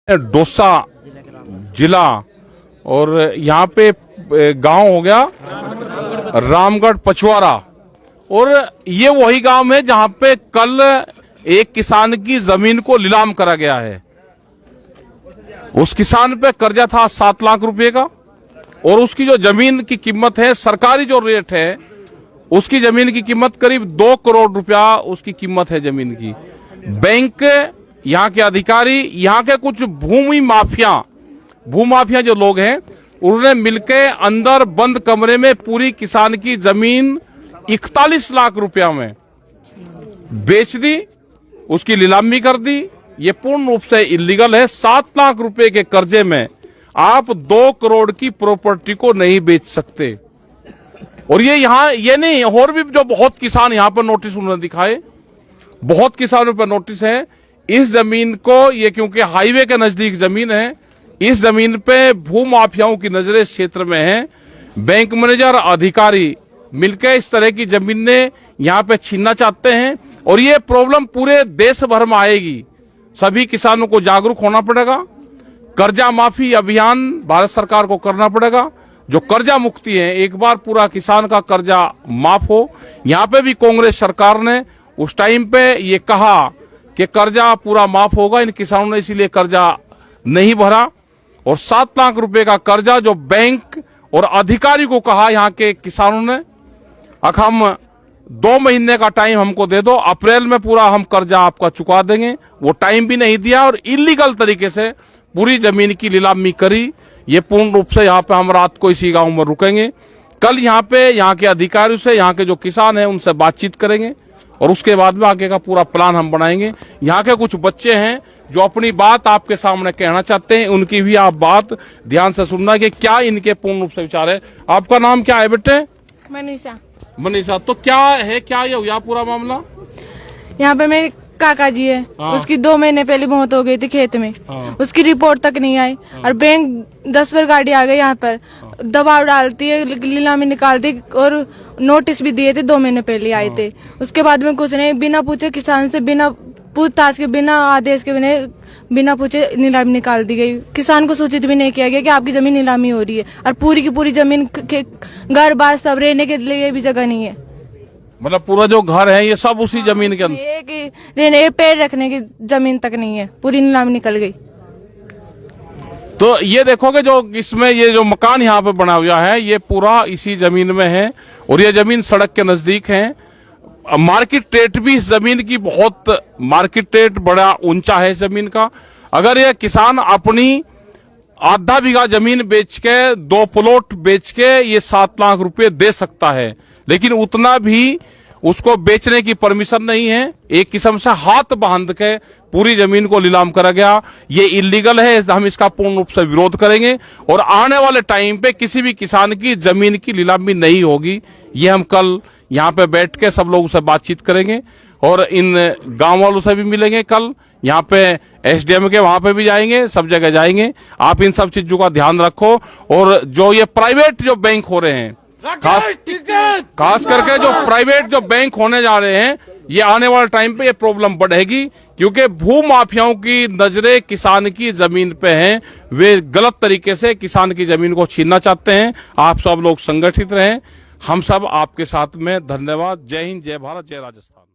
डोसा जिला और यहाँ पे गांव हो गया रामगढ़ पचवारा। और ये वही गांव है जहां पे कल एक किसान की जमीन को नीलाम करा गया है। उस किसान पे कर्जा था 7 लाख रुपए का और उसकी जो जमीन की कीमत है, सरकारी जो रेट है, उसकी जमीन की कीमत करीब 2 करोड़ रुपया उसकी कीमत है जमीन की। बैंक, यहाँ के अधिकारी, यहाँ के कुछ भूमाफिया जो लोग हैं, उन्होंने मिलके अंदर बंद कमरे में पूरी किसान की जमीन 41 लाख रुपया में बेच दी, उसकी नीलामी कर दी। ये पूर्ण रूप से इलीगल है। 7 लाख रुपए के कर्जे में आप 2 करोड़ की प्रॉपर्टी को नहीं बेच सकते। और ये नहीं, और भी जो बहुत किसान यहाँ पर नोटिस उन्होंने दिखाए, बहुत किसानों पर नोटिस है। इस जमीन को, ये क्योंकि हाईवे के नजदीक जमीन है, इस जमीन पे भूमाफियाओं की नजरें इस क्षेत्र में है। बैंक मैनेजर, अधिकारी मिलकर इस तरह की जमीनें यहाँ पे छीनना चाहते हैं और ये प्रॉब्लम पूरे देश भर में आएगी। सभी किसानों को जागरूक होना पड़ेगा। कर्जा माफी अभियान भारत सरकार को करना पड़ेगा। जो कर्जा मुक्ति है, एक बार पूरा किसान का कर्जा माफ हो। यहाँ पे भी कांग्रेस सरकार ने उस टाइम पे ये कहा कि कर्जा पूरा माफ होगा, इन किसानों ने इसीलिए कर्जा नहीं भरा। और 7 लाख रुपए का कर्जा जो बैंक और अधिकारी को कहा यहाँ के किसानों ने, हम 2 महीने का टाइम हमको दे दो, अप्रैल में पूरा हम कर्जा आपका चुका देंगे, वो टाइम भी नहीं दिया और इलीगल तरीके से पूरी जमीन की नीलामी करी। ये पूर्ण रूप से यहाँ पे हम रात को इसी गांव में रुकेंगे। कल यहाँ पे यहाँ के अधिकारियों से, यहाँ के जो किसान हैं उनसे बातचीत करेंगे और उसके बाद में आगे का पूरा प्लान हम बनाएंगे। यहाँ के कुछ बच्चे हैं जो अपनी बात आपके सामने कहना चाहते हैं, उनकी भी आप बात ध्यान से सुनना कि क्या इनके पूर्ण रूप से विचार है। आपका नाम क्या है बेटे? मनीषा। तो क्या है, क्या ये हुआ पूरा मामला? यहाँ पे मेरे काका जी है, उसकी 2 महीने पहले मौत हो गई थी खेत में। उसकी रिपोर्ट तक नहीं आई और बैंक 10 बार गाड़ी आ गई यहाँ पर, दबाव डालती है, नीलामी निकालती और नोटिस भी दिए थे, 2 महीने पहले आए थे। उसके बाद में कुछ नहीं, बिना पूछे किसान से, बिना पूछताछ के, बिना आदेश के, बिना पूछे नीलामी निकाल दी गई। किसान को सूचित भी नहीं किया गया कि आपकी जमीन नीलामी हो रही है और पूरी की पूरी जमीन, घर बार सब, रहने के लिए भी जगह नहीं है। मतलब पूरा जो घर है ये सब उसी जमीन के अंदर, रहने, पैर रखने की जमीन तक नहीं है, पूरी नीलामी निकल गई। तो ये देखोगे जो इसमें ये जो मकान यहाँ पे बना हुआ है, ये पूरा इसी जमीन में है और ये जमीन सड़क के नजदीक है। मार्केट रेट भी इस जमीन की बहुत, मार्केट रेट बड़ा ऊंचा है इस जमीन का। अगर ये किसान अपनी आधा बीघा जमीन बेच के, 2 प्लॉट बेच के ये 7 लाख रुपए दे सकता है, लेकिन उतना भी उसको बेचने की परमिशन नहीं है। एक किस्म से हाथ बांध के पूरी जमीन को नीलाम करा गया। ये इलीगल है, हम इसका पूर्ण रूप से विरोध करेंगे और आने वाले टाइम पे किसी भी किसान की जमीन की नीलामी नहीं होगी। ये हम कल यहाँ पे बैठ के सब लोगों से बातचीत करेंगे और इन गांव वालों से भी मिलेंगे। कल यहाँ पे एसडीएम के वहां पे भी जाएंगे, सब जगह जाएंगे। आप इन सब चीजों का ध्यान रखो। और जो ये प्राइवेट जो बैंक हो रहे हैं, खास करके जो प्राइवेट जो बैंक होने जा रहे हैं, ये आने वाले टाइम पे ये प्रॉब्लम बढ़ेगी क्योंकि भूमाफियाओं की नजरें किसान की जमीन पे हैं। वे गलत तरीके से किसान की जमीन को छीनना चाहते हैं। आप सब लोग संगठित रहें, हम सब आपके साथ में। धन्यवाद। जय हिंद, जय भारत, जय राजस्थान।